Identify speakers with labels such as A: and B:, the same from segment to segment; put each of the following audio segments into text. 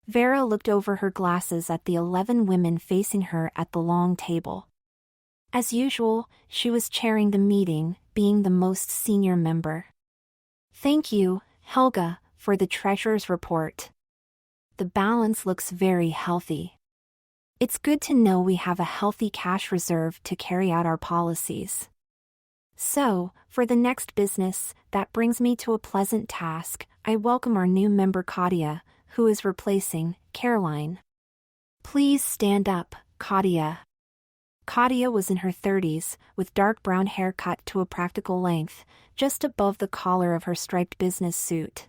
A: Vera looked over her glasses at the 11 women facing her at the long table. As usual, she was chairing the meeting, being the most senior member. Thank you, Helga, for the treasurer's report. The balance looks very healthy. It's good to know we have a healthy cash reserve to carry out our policies. So, for the next business, that brings me to a pleasant task. I welcome our new member Katia, who is replacing Caroline. Please stand up, Katia. Katia was in her 30s, with dark brown hair cut to a practical length, just above the collar of her striped business suit.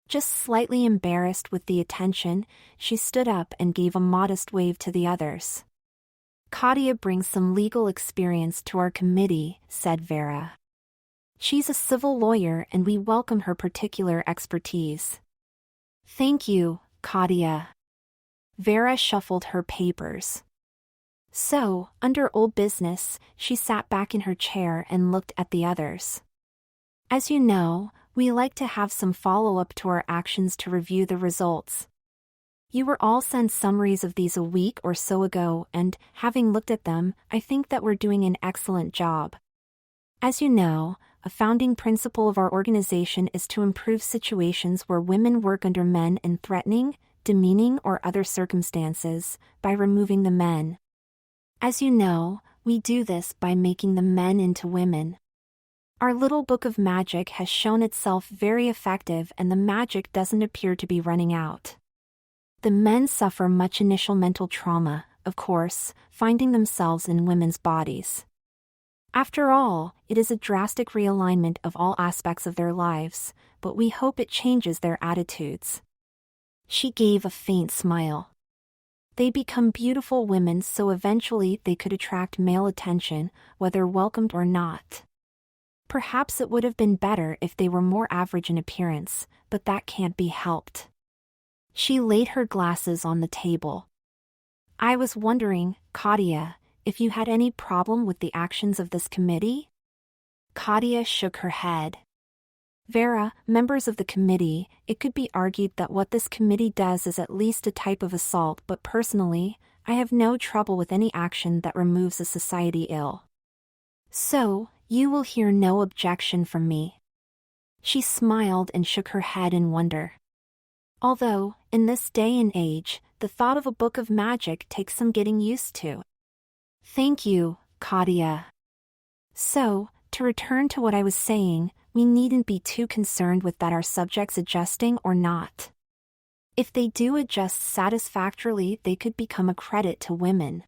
A: Just slightly embarrassed with the attention, she stood up and gave a modest wave to the others. Katia brings some legal experience to our committee, said Vera. She's a civil lawyer and we welcome her particular expertise. Thank you, Katia. Vera shuffled her papers. So, under old business, she sat back in her chair and looked at the others. As you know, we like to have some follow-up to our actions to review the results. You were all sent summaries of these a week or so ago and, having looked at them, I think that we're doing an excellent job. As you know, a founding principle of our organization is to improve situations where women work under men in threatening, demeaning or other circumstances, by removing the men. As you know, we do this by making the men into women. Our little book of magic has shown itself very effective and the magic doesn't appear to be running out. The men suffer much initial mental trauma, of course, finding themselves in women's bodies. After all, it is a drastic realignment of all aspects of their lives, but we hope it changes their attitudes. She gave a faint smile. They become beautiful women so eventually they could attract male attention, whether welcomed or not. Perhaps it would have been better if they were more average in appearance, but that can't be helped. She laid her glasses on the table. I was wondering, Katia, if you had any problem with the actions of this committee? Katia shook her head. Vera, members of the committee, it could be argued that what this committee does is at least a type of assault, but personally, I have no trouble with any action that removes a society ill. So, you will hear no objection from me. She smiled and shook her head in wonder. Although, in this day and age, the thought of a book of magic takes some getting used to. Thank you, Katia. So, to return to what I was saying, we needn't be too concerned with that our subjects adjusting or not. If they do adjust satisfactorily, they could become a credit to women.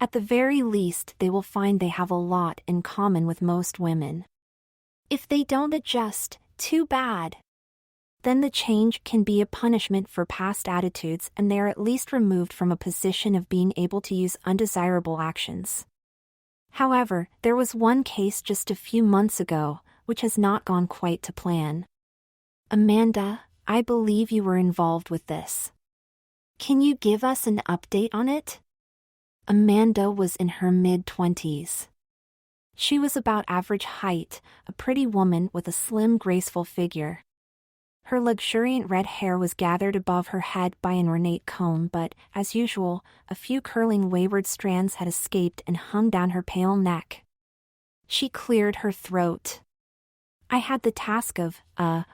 A: At the very least, they will find they have a lot in common with most women. If they don't adjust, too bad. Then the change can be a punishment for past attitudes and they are at least removed from a position of being able to use undesirable actions. However, there was one case just a few months ago, which has not gone quite to plan. Amanda, I believe you were involved with this. Can you give us an update on it? Amanda was in her mid-20s. She was about average height, a pretty woman with a slim, graceful figure. Her luxuriant red hair was gathered above her head by an ornate comb, but, as usual, a few curling wayward strands had escaped and hung down her pale neck. She cleared her throat. I had the task of,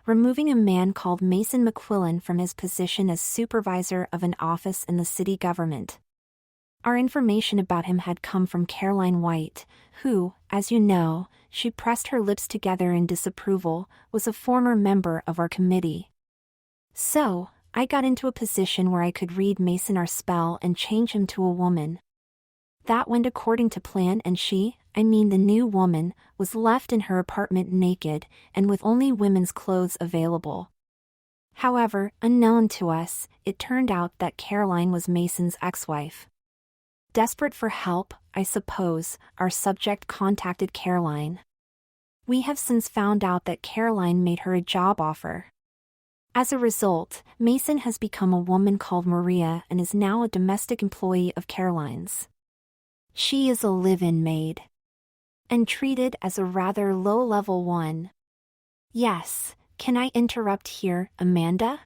A: removing a man called Mason McQuillan from his position as supervisor of an office in the city government. Our information about him had come from Caroline White, who, as you know, she pressed her lips together in disapproval, was a former member of our committee. So, I got into a position where I could read Mason our spell and change him to a woman. That went according to plan and she, the new woman, was left in her apartment naked and with only women's clothes available. However, unknown to us, it turned out that Caroline was Mason's ex-wife. Desperate for help, I suppose, our subject contacted Caroline. We have since found out that Caroline made her a job offer. As a result, Mason has become a woman called Maria and is now a domestic employee of Caroline's. She is a live-in maid. And treated as a rather low-level one. Yes, can I interrupt here, Amanda?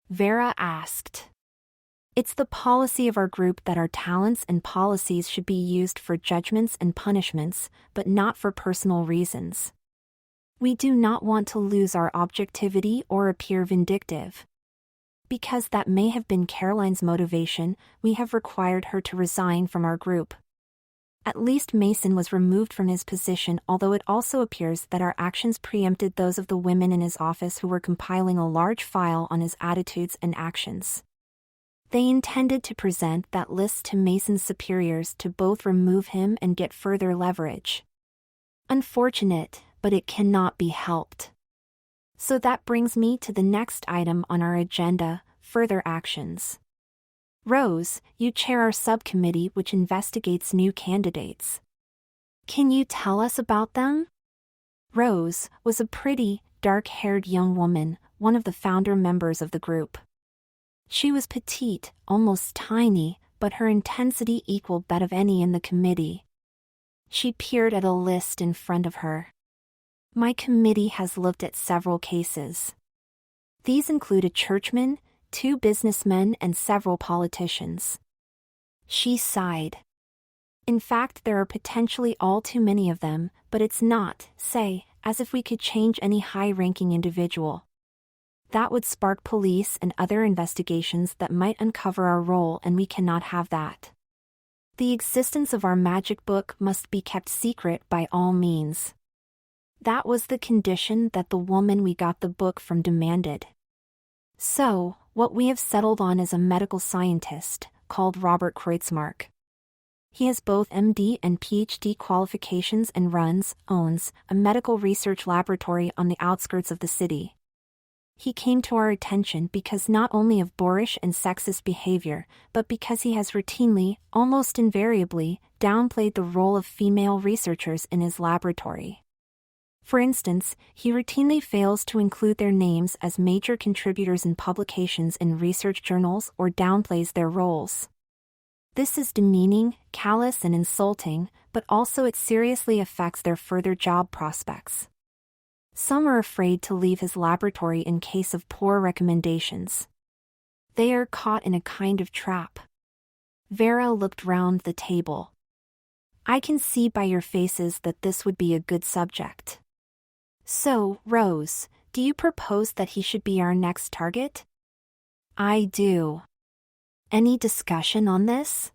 A: Vera asked. It's the policy of our group that our talents and policies should be used for judgments and punishments, but not for personal reasons. We do not want to lose our objectivity or appear vindictive. Because that may have been Caroline's motivation, we have required her to resign from our group. At least Mason was removed from his position, although it also appears that our actions preempted those of the women in his office who were compiling a large file on his attitudes and actions. They intended to present that list to Mason's superiors to both remove him and get further leverage. Unfortunate, but it cannot be helped. So that brings me to the next item on our agenda, further actions. Rose, you chair our subcommittee which investigates new candidates. Can you tell us about them? Rose was a pretty, dark-haired young woman, one of the founder members of the group. She was petite, almost tiny, but her intensity equaled that of any in the committee. She peered at a list in front of her. My committee has looked at several cases. These include a churchman, 2 businessmen, and several politicians. She sighed. In fact, there are potentially all too many of them, but it's not, say, as if we could change any high-ranking individual. That would spark police and other investigations that might uncover our role, and we cannot have that. The existence of our magic book must be kept secret by all means. That was the condition that the woman we got the book from demanded. So, what we have settled on is a medical scientist, called Robert Kreutzmark. He has both MD and PhD qualifications and owns, a medical research laboratory on the outskirts of the city. He came to our attention because not only of boorish and sexist behavior, but because he has routinely, almost invariably, downplayed the role of female researchers in his laboratory. For instance, he routinely fails to include their names as major contributors in publications in research journals or downplays their roles. This is demeaning, callous, and insulting, but also it seriously affects their further job prospects. Some are afraid to leave his laboratory in case of poor recommendations. They are caught in a kind of trap. Vera looked round the table. I can see by your faces that this would be a good subject. So, Rose, do you propose that he should be our next target? I do. Any discussion on this?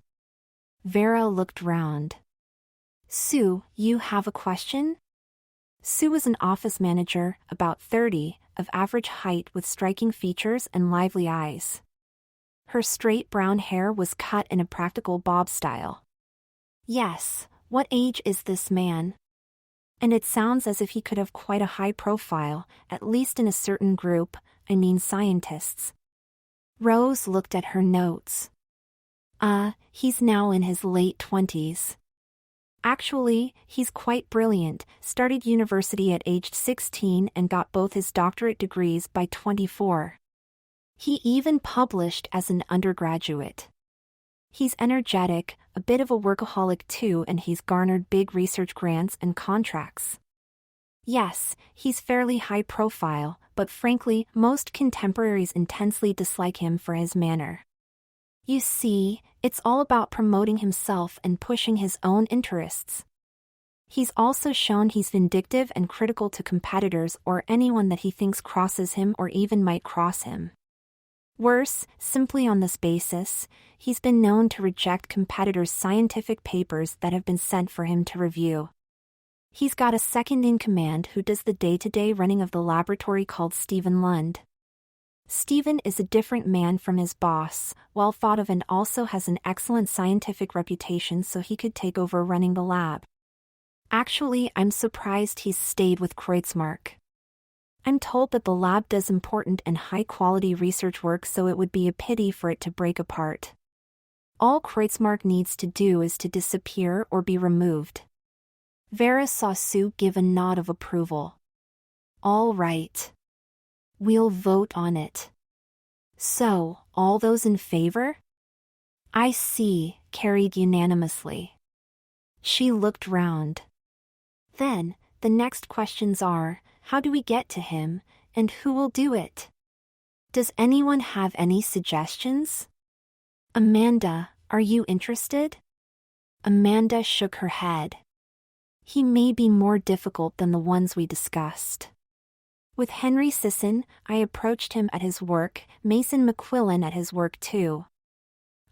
A: Vera looked round. Sue, you have a question? Sue was an office manager, about 30, of average height with striking features and lively eyes. Her straight brown hair was cut in a practical bob style. Yes, what age is this man? And it sounds as if he could have quite a high profile, at least in a certain group, scientists. Rose looked at her notes. He's now in his late 20s. Actually, he's quite brilliant, started university at age 16 and got both his doctorate degrees by 24. He even published as an undergraduate. He's energetic, a bit of a workaholic too, and he's garnered big research grants and contracts. Yes, he's fairly high profile, but frankly, most contemporaries intensely dislike him for his manner. You see, it's all about promoting himself and pushing his own interests. He's also shown he's vindictive and critical to competitors or anyone that he thinks crosses him or even might cross him. Worse, simply on this basis, he's been known to reject competitors' scientific papers that have been sent for him to review. He's got a second-in-command who does the day-to-day running of the laboratory called Stephen Lund. Stephen is a different man from his boss, well thought of, and also has an excellent scientific reputation, so he could take over running the lab. Actually, I'm surprised he's stayed with Kreutzmark. I'm told that the lab does important and high-quality research work, so it would be a pity for it to break apart. All Kreutzmark needs to do is to disappear or be removed. Vera saw Sue give a nod of approval. All right. We'll vote on it. So, all those in favor? I see, carried unanimously. She looked round. Then, the next questions are, how do we get to him, and who will do it? Does anyone have any suggestions? Amanda, are you interested? Amanda shook her head. He may be more difficult than the ones we discussed. With Henry Sisson, I approached him at his work, Mason McQuillan at his work too.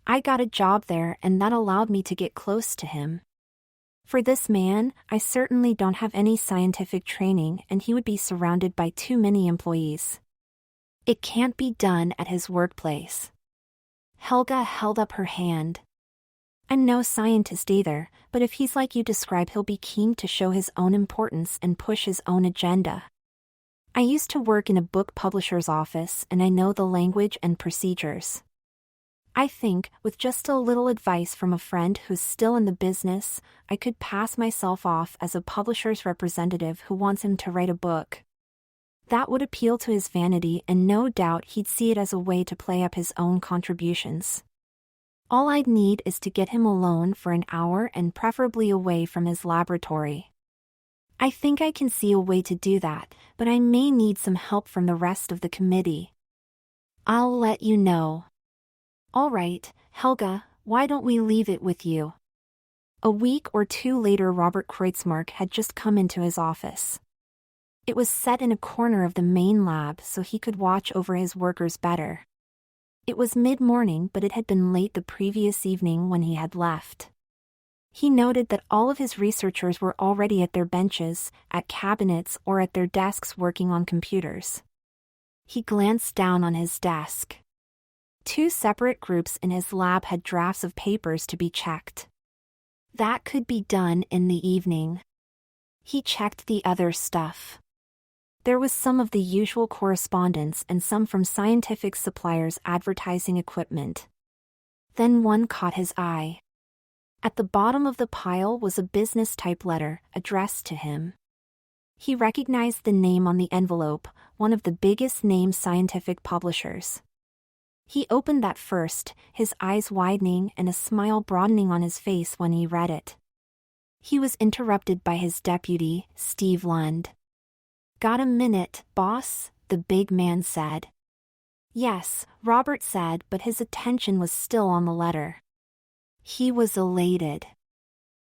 A: I got a job there and that allowed me to get close to him. For this man, I certainly don't have any scientific training and he would be surrounded by too many employees. It can't be done at his workplace. Helga held up her hand. I'm no scientist either, but if he's like you describe, he'll be keen to show his own importance and push his own agenda. I used to work in a book publisher's office and I know the language and procedures. I think, with just a little advice from a friend who's still in the business, I could pass myself off as a publisher's representative who wants him to write a book. That would appeal to his vanity and no doubt he'd see it as a way to play up his own contributions. All I'd need is to get him alone for an hour and preferably away from his laboratory. I think I can see a way to do that, but I may need some help from the rest of the committee. I'll let you know. All right, Helga, why don't we leave it with you? A week or two later, Robert Kreutzmark had just come into his office. It was set in a corner of the main lab so he could watch over his workers better. It was mid-morning, but it had been late the previous evening when he had left. He noted that all of his researchers were already at their benches, at cabinets, or at their desks working on computers. He glanced down on his desk. 2 separate groups in his lab had drafts of papers to be checked. That could be done in the evening. He checked the other stuff. There was some of the usual correspondence and some from scientific suppliers advertising equipment. Then one caught his eye. At the bottom of the pile was a business-type letter addressed to him. He recognized the name on the envelope, one of the biggest name scientific publishers. He opened that first, his eyes widening and a smile broadening on his face when he read it. He was interrupted by his deputy, Steve Lund. Got a minute, boss? The big man said. Yes, Robert said, but his attention was still on the letter. He was elated.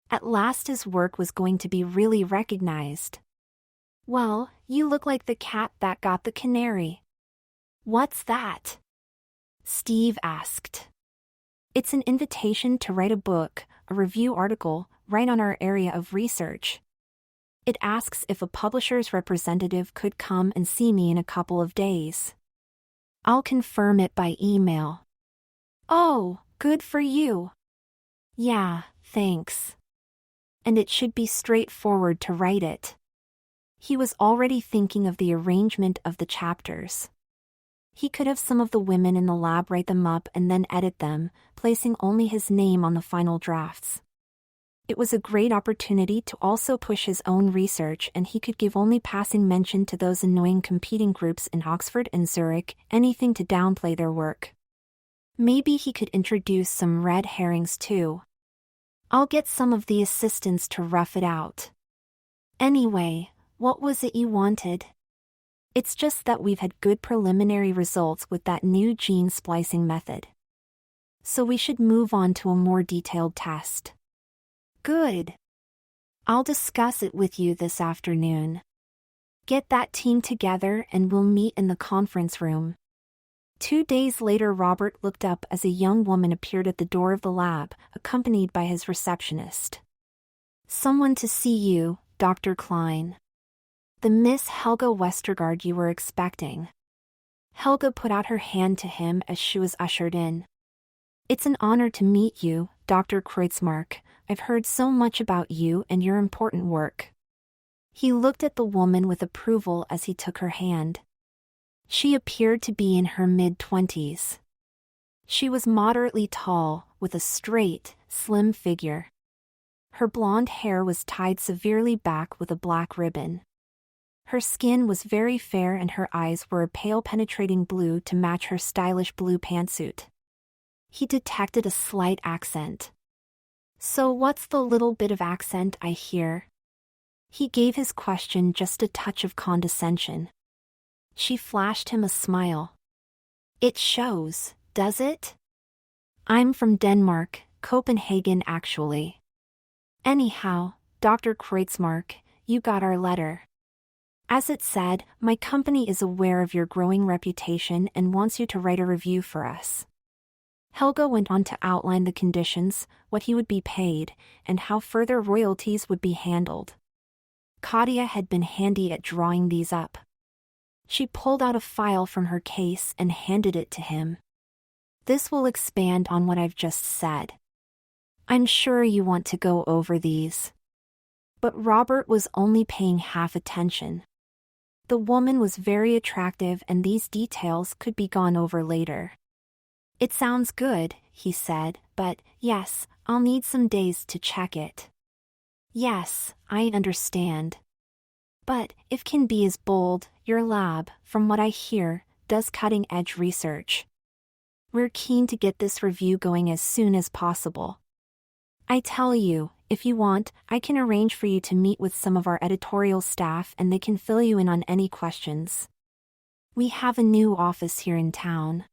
A: At last his work was going to be really recognized. Well, you look like the cat that got the canary. What's that? Steve asked. It's an invitation to write a book, a review article, right on our area of research. It asks if a publisher's representative could come and see me in a couple of days. I'll confirm it by email. Oh, good for you. Yeah, thanks. And it should be straightforward to write it. He was already thinking of the arrangement of the chapters. He could have some of the women in the lab write them up and then edit them, placing only his name on the final drafts. It was a great opportunity to also push his own research, and he could give only passing mention to those annoying competing groups in Oxford and Zurich, anything to downplay their work. Maybe he could introduce some red herrings too. I'll get some of the assistants to rough it out. Anyway, what was it you wanted? It's just that we've had good preliminary results with that new gene splicing method. So we should move on to a more detailed test. Good. I'll discuss it with you this afternoon. Get that team together and we'll meet in the conference room. 2 days later, Robert looked up as a young woman appeared at the door of the lab, accompanied by his receptionist. Someone to see you, Dr. Klein. The Miss Helga Westergaard you were expecting. Helga put out her hand to him as she was ushered in. It's an honor to meet you, Dr. Kreutzmark. I've heard so much about you and your important work. He looked at the woman with approval as he took her hand. She appeared to be in her mid-20s. She was moderately tall, with a straight, slim figure. Her blonde hair was tied severely back with a black ribbon. Her skin was very fair and her eyes were a pale penetrating blue to match her stylish blue pantsuit. He detected a slight accent. So what's the little bit of accent I hear? He gave his question just a touch of condescension. She flashed him a smile. It shows, does it? I'm from Denmark, Copenhagen actually. Anyhow, Dr. Kreutzmark, you got our letter. As it said, my company is aware of your growing reputation and wants you to write a review for us. Helga went on to outline the conditions, what he would be paid, and how further royalties would be handled. Claudia had been handy at drawing these up. She pulled out a file from her case and handed it to him. This will expand on what I've just said. I'm sure you want to go over these. But Robert was only paying half attention. The woman was very attractive and these details could be gone over later. It sounds good, he said, but, yes, I'll need some days to check it. Yes, I understand. But, if can be as bold, your lab, from what I hear, does cutting-edge research. We're keen to get this review going as soon as possible. I tell you, if you want, I can arrange for you to meet with some of our editorial staff and they can fill you in on any questions. We have a new office here in town.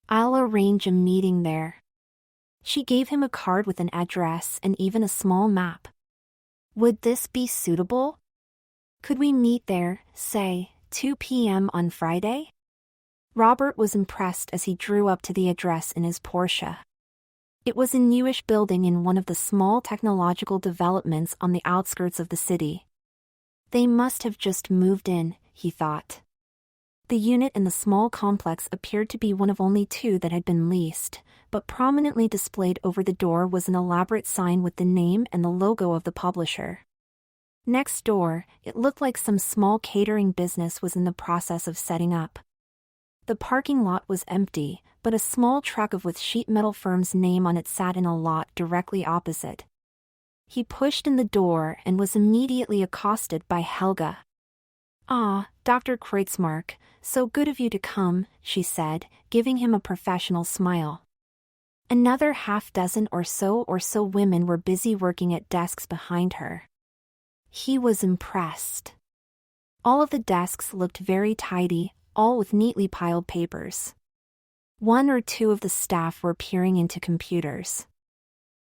A: I'll arrange a meeting there. She gave him a card with an address and even a small map. Would this be suitable? Could we meet there, say, 2 p.m. on Friday? Robert was impressed as he drew up to the address in his Porsche. It was a newish building in one of the small technological developments on the outskirts of the city. They must have just moved in, he thought. The unit in the small complex appeared to be one of only 2 that had been leased, but prominently displayed over the door was an elaborate sign with the name and the logo of the publisher. Next door, it looked like some small catering business was in the process of setting up. The parking lot was empty, but a small truck with sheet metal firm's name on it sat in a lot directly opposite. He pushed in the door and was immediately accosted by Helga. "Ah, Dr. Kreutzmark, so good of you to come," she said, giving him a professional smile. Another half-dozen or so women were busy working at desks behind her. He was impressed. All of the desks looked very tidy, all with neatly piled papers. 1 or 2 of the staff were peering into computers.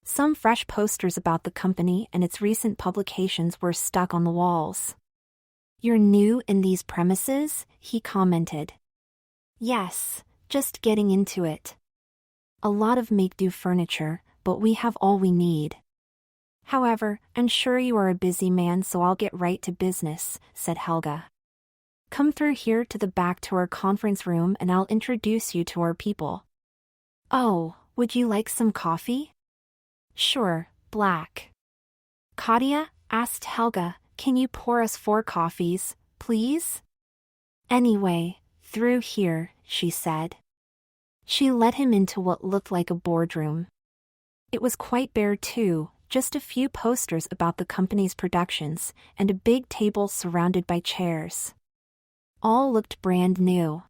A: Some fresh posters about the company and its recent publications were stuck on the walls. "You're new in these premises?" he commented. "Yes, just getting into it. A lot of make-do furniture, but we have all we need. However, I'm sure you are a busy man, so I'll get right to business," said Helga. "Come through here to the back to our conference room and I'll introduce you to our people." "Oh, would you like some coffee?" "Sure, black." "Claudia," asked Helga, "can you pour us 4 coffees, please?" "Anyway, through here," she said. She led him into what looked like a boardroom. It was quite bare too, just a few posters about the company's productions, and a big table surrounded by chairs. All looked brand new.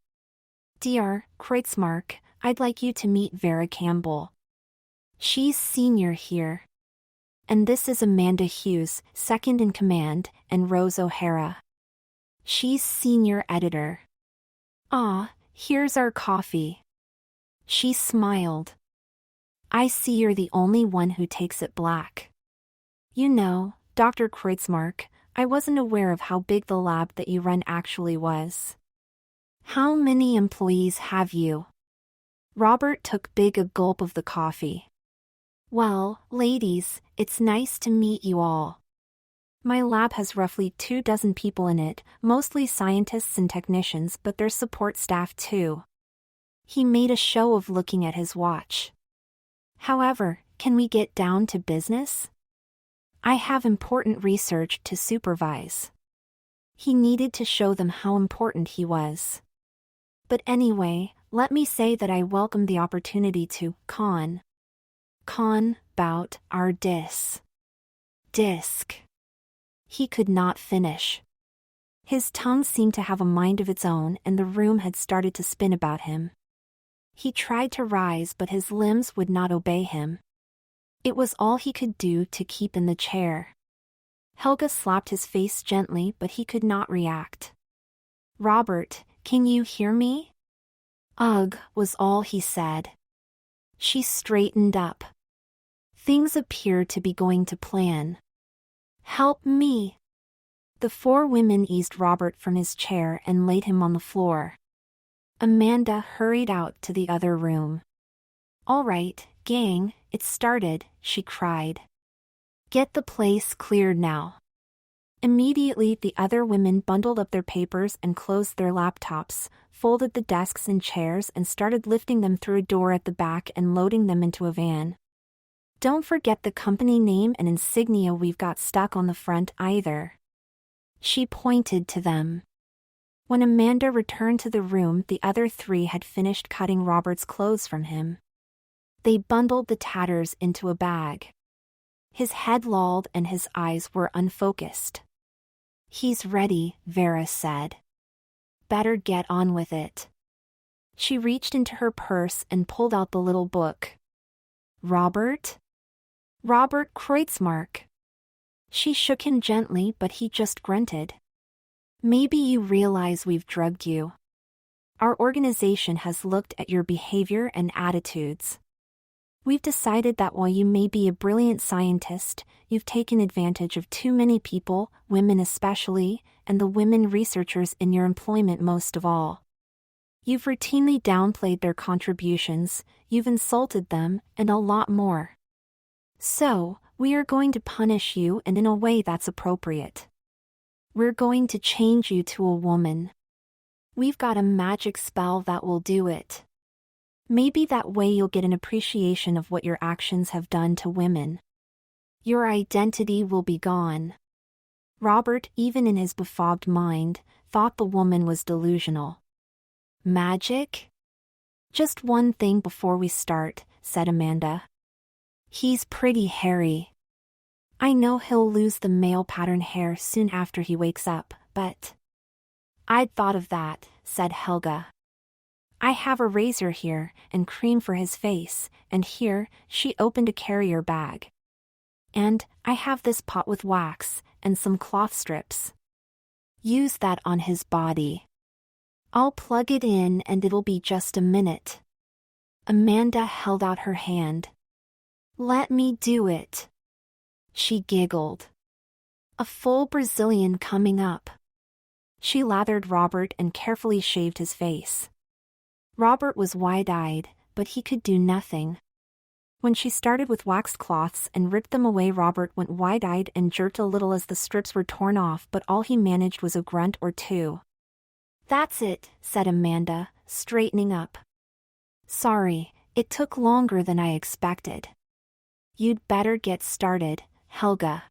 A: "Dr. Kreutzmark, I'd like you to meet Vera Campbell. She's senior here. And this is Amanda Hughes, second in command, and Rose O'Hara. She's senior editor. Ah, here's our coffee." She smiled. "I see you're the only one who takes it black. You know, Dr. Kreutzmark, I wasn't aware of how big the lab that you run actually was. How many employees have you?" Robert took big a gulp of the coffee. "Well, ladies, it's nice to meet you all. My lab has roughly 24 people in it, mostly scientists and technicians, but there's support staff too." He made a show of looking at his watch. "However, can we get down to business? I have important research to supervise." He needed to show them how important he was. "But anyway, let me say that I welcome the opportunity to con about our disc. He could not finish. His tongue seemed to have a mind of its own and the room had started to spin about him. He tried to rise but his limbs would not obey him. It was all he could do to keep in the chair. Helga slapped his face gently but he could not react. "Robert, can you hear me?" Ugh, was all he said. She straightened up. Things appear to be going to plan. Help me. The four women eased Robert from his chair and laid him on the floor. Amanda hurried out to the other room. All right, gang, it's started, she cried. Get the place cleared now. Immediately the other women bundled up their papers and closed their laptops, folded the desks and chairs and started lifting them through a door at the back and loading them into a van. Don't forget the company name and insignia we've got stuck on the front either. She pointed to them. When Amanda returned to the room, the other three had finished cutting Robert's clothes from him. They bundled the tatters into a bag. His head lolled and his eyes were unfocused. He's ready, Vera said. Better get on with it. She reached into her purse and pulled out the little book. Robert? Robert Kreutzmark. She shook him gently, but he just grunted. Maybe you realize we've drugged you. Our organization has looked at your behavior and attitudes. We've decided that while you may be a brilliant scientist, you've taken advantage of too many people, women especially, and the women researchers in your employment most of all. You've routinely downplayed their contributions, you've insulted them, and a lot more. So, we are going to punish you, and in a way that's appropriate. We're going to change you to a woman. We've got a magic spell that will do it. Maybe that way you'll get an appreciation of what your actions have done to women. Your identity will be gone. Robert, even in his befogged mind, thought the woman was delusional. Magic? Just one thing before we start, said Amanda. He's pretty hairy. I know he'll lose the male pattern hair soon after he wakes up, but... I'd thought of that, said Helga. I have a razor here, and cream for his face, and here, she opened a carrier bag. And, I have this pot with wax, and some cloth strips. Use that on his body. I'll plug it in and it'll be just a minute. Amanda held out her hand. Let me do it. She giggled. A full Brazilian coming up. She lathered Robert and carefully shaved his face. Robert was wide-eyed, but he could do nothing. When she started with waxed cloths and ripped them away, Robert went wide-eyed and jerked a little as the strips were torn off, but all he managed was a grunt or two. That's it, said Amanda, straightening up. Sorry, it took longer than I expected. You'd better get started, Helga.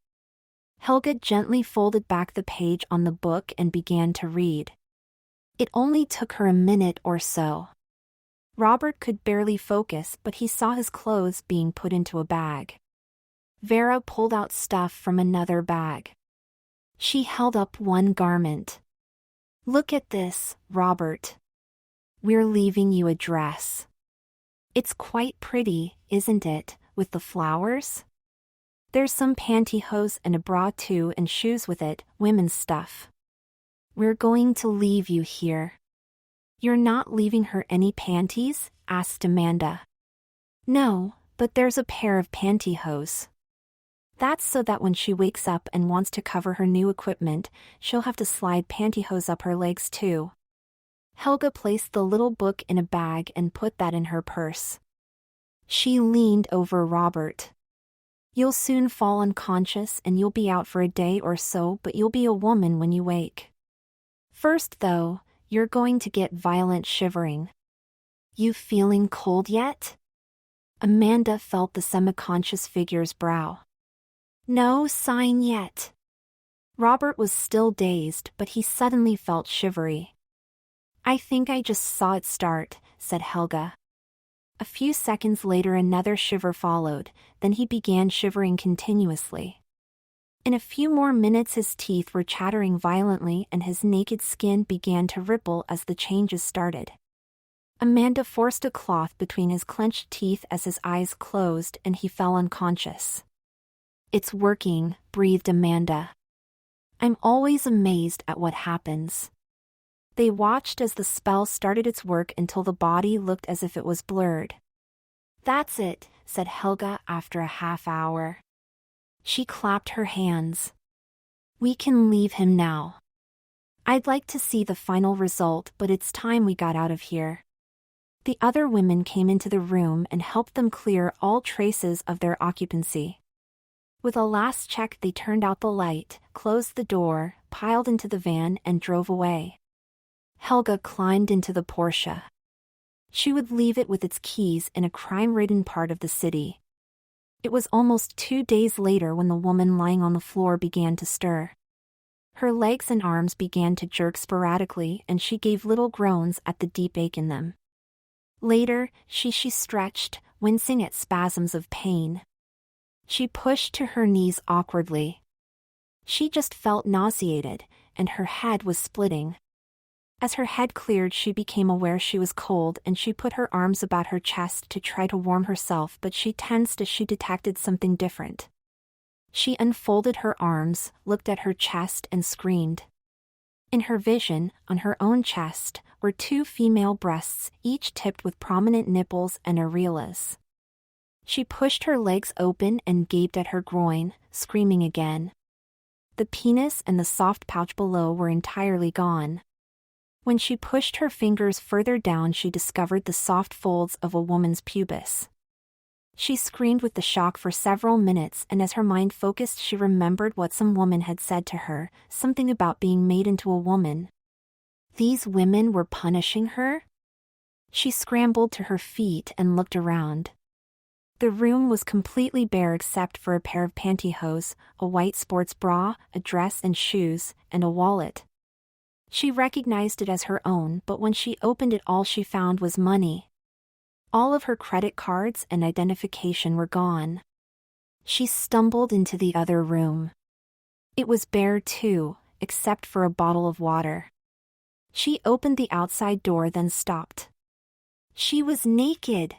A: Helga gently folded back the page on the book and began to read. It only took her a minute or so. Robert could barely focus, but he saw his clothes being put into a bag. Vera pulled out stuff from another bag. She held up one garment. Look at this, Robert. We're leaving you a dress. It's quite pretty, isn't it, with the flowers? There's some pantyhose and a bra too, and shoes with it, women's stuff. We're going to leave you here. You're not leaving her any panties? Asked Amanda. No, but there's a pair of pantyhose. That's so that when she wakes up and wants to cover her new equipment, she'll have to slide pantyhose up her legs too. Helga placed the little book in a bag and put that in her purse. She leaned over Robert. You'll soon fall unconscious and you'll be out for a day or so, but you'll be a woman when you wake. First though, you're going to get violent shivering. You feeling cold yet? Amanda felt the semi-conscious figure's brow. No sign yet. Robert was still dazed, but he suddenly felt shivery. I think I just saw it start, said Helga. A few seconds later another shiver followed, then he began shivering continuously. In a few more minutes his teeth were chattering violently and his naked skin began to ripple as the changes started. Amanda forced a cloth between his clenched teeth as his eyes closed and he fell unconscious. It's working, breathed Amanda. I'm always amazed at what happens. They watched as the spell started its work until the body looked as if it was blurred. "That's it," said Helga after a half hour. She clapped her hands. "We can leave him now. I'd like to see the final result, but it's time we got out of here." The other women came into the room and helped them clear all traces of their occupancy. With a last check, they turned out the light, closed the door, piled into the van, and drove away. Helga climbed into the Porsche. She would leave it with its keys in a crime-ridden part of the city. It was almost 2 days later when the woman lying on the floor began to stir. Her legs and arms began to jerk sporadically, and she gave little groans at the deep ache in them. Later, she stretched, wincing at spasms of pain. She pushed to her knees awkwardly. She just felt nauseated, and her head was splitting. As her head cleared, she became aware she was cold, and she put her arms about her chest to try to warm herself, but she tensed as she detected something different. She unfolded her arms, looked at her chest, and screamed. In her vision, on her own chest, were 2 female breasts, each tipped with prominent nipples and areolas. She pushed her legs open and gaped at her groin, screaming again. The penis and the soft pouch below were entirely gone. When she pushed her fingers further down, she discovered the soft folds of a woman's pubis. She screamed with the shock for several minutes, and as her mind focused, she remembered what some woman had said to her, something about being made into a woman. These women were punishing her? She scrambled to her feet and looked around. The room was completely bare except for a pair of pantyhose, a white sports bra, a dress and shoes, and a wallet. She recognized it as her own, but when she opened it, all she found was money. All of her credit cards and identification were gone. She stumbled into the other room. It was bare too, except for a bottle of water. She opened the outside door, then stopped. She was naked.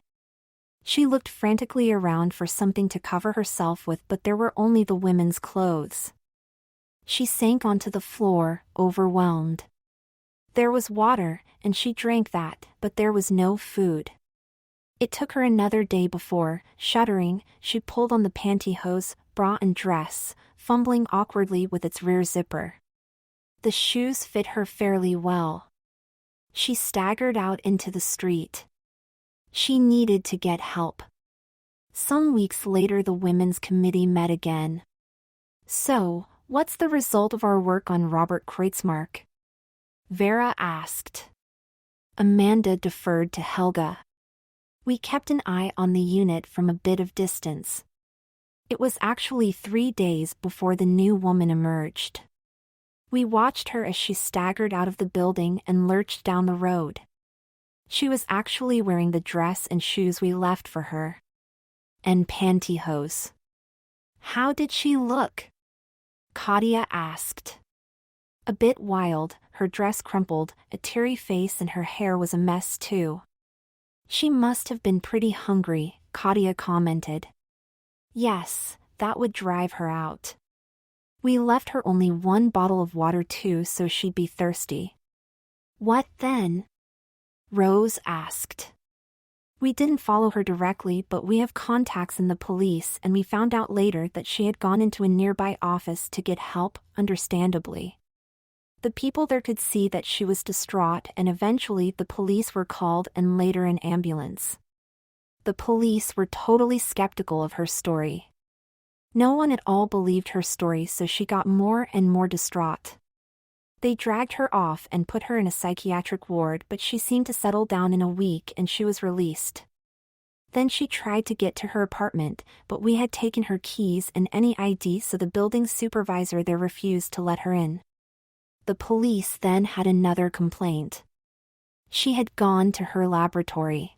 A: She looked frantically around for something to cover herself with, but there were only the women's clothes. She sank onto the floor, overwhelmed. There was water, and she drank that, but there was no food. It took her another day before, shuddering, she pulled on the pantyhose, bra and dress, fumbling awkwardly with its rear zipper. The shoes fit her fairly well. She staggered out into the street. She needed to get help. Some weeks later, the Women's Committee met again. "So, what's the result of our work on Robert Kreutzmark?" Vera asked. Amanda deferred to Helga. "We kept an eye on the unit from a bit of distance. It was actually 3 days before the new woman emerged. We watched her as she staggered out of the building and lurched down the road. She was actually wearing the dress and shoes we left for her. And pantyhose." "How did she look?" Katia asked. "A bit wild, her dress crumpled, a teary face, and her hair was a mess too." "She must have been pretty hungry," Katia commented. "Yes, that would drive her out. We left her only 1 bottle of water too, so she'd be thirsty." "What then?" Rose asked. "We didn't follow her directly, but we have contacts in the police, and we found out later that she had gone into a nearby office to get help, understandably. The people there could see that she was distraught, and eventually the police were called and later an ambulance. The police were totally skeptical of her story. No one at all believed her story, so she got more and more distraught. They dragged her off and put her in a psychiatric ward, but she seemed to settle down in a week and she was released. Then she tried to get to her apartment, but we had taken her keys and any ID, so the building supervisor there refused to let her in. The police then had another complaint. She had gone to her laboratory.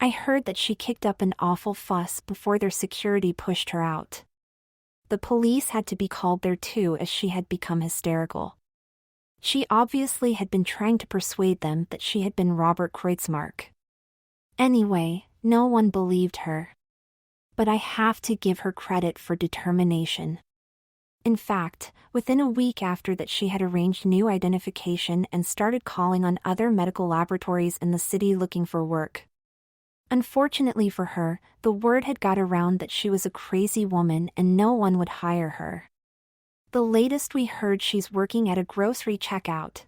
A: I heard that she kicked up an awful fuss before their security pushed her out. The police had to be called there too, as she had become hysterical. She obviously had been trying to persuade them that she had been Robert Kreutzmark. Anyway, no one believed her. But I have to give her credit for determination. In fact, within a week after that she had arranged new identification and started calling on other medical laboratories in the city looking for work. Unfortunately for her, the word had got around that she was a crazy woman and no one would hire her. The latest we heard, she's working at a grocery checkout.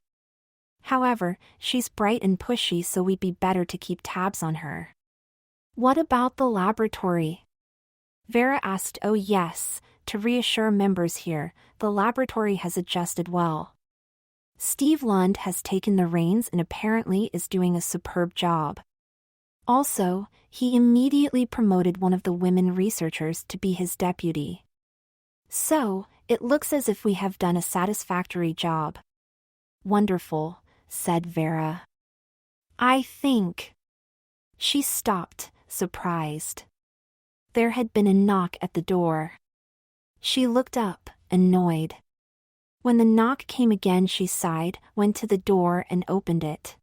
A: However, she's bright and pushy, so we'd be better to keep tabs on her. What about the laboratory? Vera asked. Oh yes, to reassure members here, the laboratory has adjusted well. Steve Lund has taken the reins and apparently is doing a superb job. Also, he immediately promoted one of the women researchers to be his deputy. So, it looks as if we have done a satisfactory job. Wonderful, said Vera. I think. She stopped, surprised. There had been a knock at the door. She looked up, annoyed. When the knock came again, she sighed, went to the door and opened it.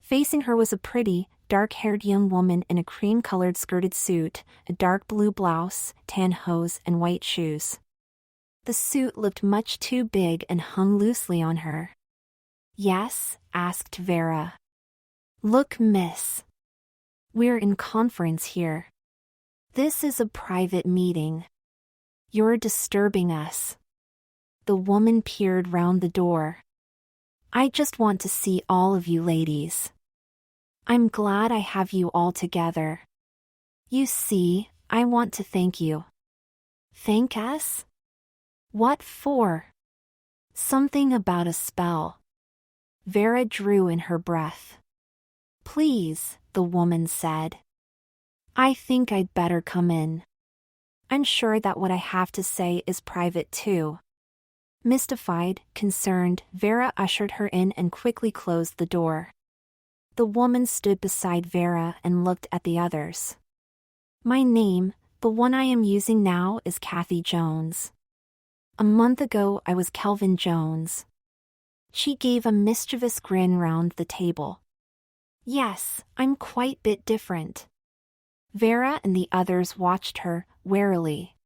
A: Facing her was a pretty, dark-haired young woman in a cream-colored skirted suit, a dark blue blouse, tan hose, and white shoes. The suit looked much too big and hung loosely on her. Yes? Asked Vera. Look, miss. We're in conference here. This is a private meeting. You're disturbing us. The woman peered round the door. I just want to see all of you ladies. I'm glad I have you all together. You see, I want to thank you. Thank us? What for? Something about a spell. Vera drew in her breath. Please, the woman said. I think I'd better come in. I'm sure that what I have to say is private too. Mystified, concerned, Vera ushered her in and quickly closed the door. The woman stood beside Vera and looked at the others. My name, the one I am using now, is Kathy Jones. A month ago I was Kelvin Jones. She gave a mischievous grin round the table. Yes, I'm quite bit different. Vera and the others watched her, warily.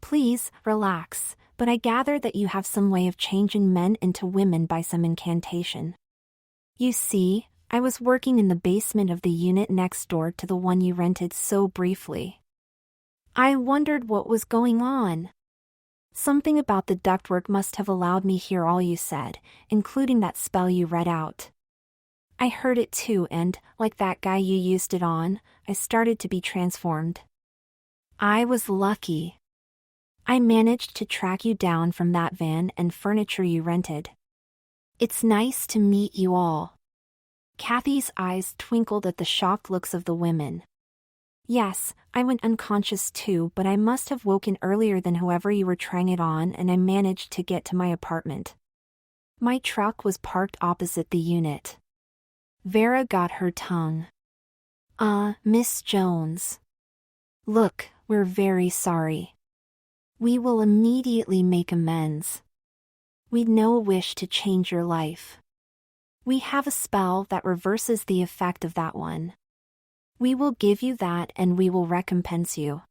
A: Please, relax, but I gather that you have some way of changing men into women by some incantation. You see, I was working in the basement of the unit next door to the one you rented so briefly. I wondered what was going on. Something about the ductwork must have allowed me hear all you said, including that spell you read out. I heard it too, and, like that guy you used it on, I started to be transformed. I was lucky. I managed to track you down from that van and furniture you rented. It's nice to meet you all. Kathy's eyes twinkled at the shocked looks of the women. Yes, I went unconscious too, but I must have woken earlier than whoever you were trying it on, and I managed to get to my apartment. My truck was parked opposite the unit. Vera got her tongue. Miss Jones. Look, we're very sorry. We will immediately make amends. We'd no wish to change your life. We have a spell that reverses the effect of that one. We will give you that and we will recompense you.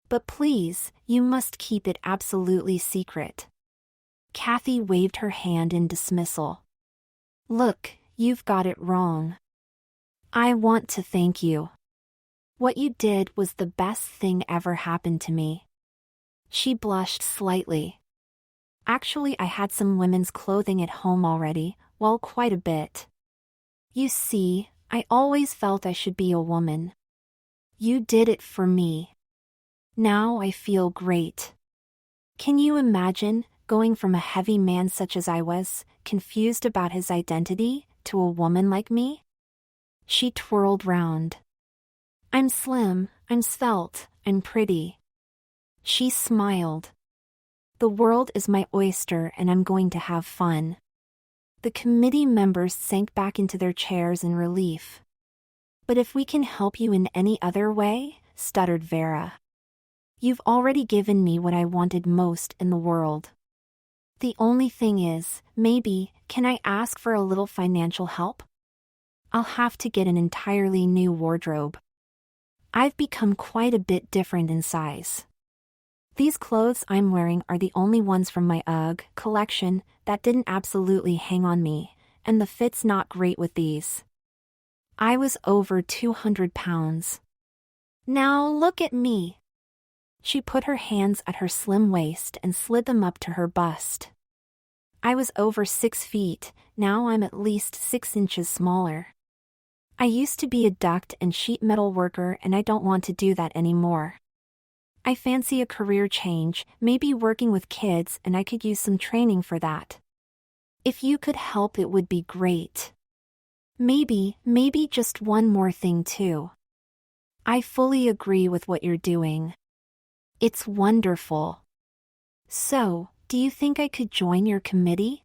A: But please, you must keep it absolutely secret. Kathy waved her hand in dismissal. Look, you've got it wrong. I want to thank you. What you did was the best thing ever happened to me. She blushed slightly. Actually, I had some women's clothing at home already, well, quite a bit. You see, I always felt I should be a woman. You did it for me. Now I feel great. Can you imagine, going from a heavy man such as I was, confused about his identity, to a woman like me? She twirled round. I'm slim, I'm svelte, I'm pretty. She smiled. The world is my oyster and I'm going to have fun. The committee members sank back into their chairs in relief. But if we can help you in any other way, stuttered Vera. You've already given me what I wanted most in the world. The only thing is, maybe, can I ask for a little financial help? I'll have to get an entirely new wardrobe. I've become quite a bit different in size. These clothes I'm wearing are the only ones from my UGG collection that didn't absolutely hang on me, and the fit's not great with these. I was over 200 pounds. Now look at me. She put her hands at her slim waist and slid them up to her bust. I was over 6 feet, now I'm at least 6 inches smaller. I used to be a duct and sheet metal worker and I don't want to do that anymore. I fancy a career change, maybe working with kids, and I could use some training for that. If you could help, it would be great. Maybe just one more thing too. I fully agree with what you're doing. It's wonderful. So, do you think I could join your committee?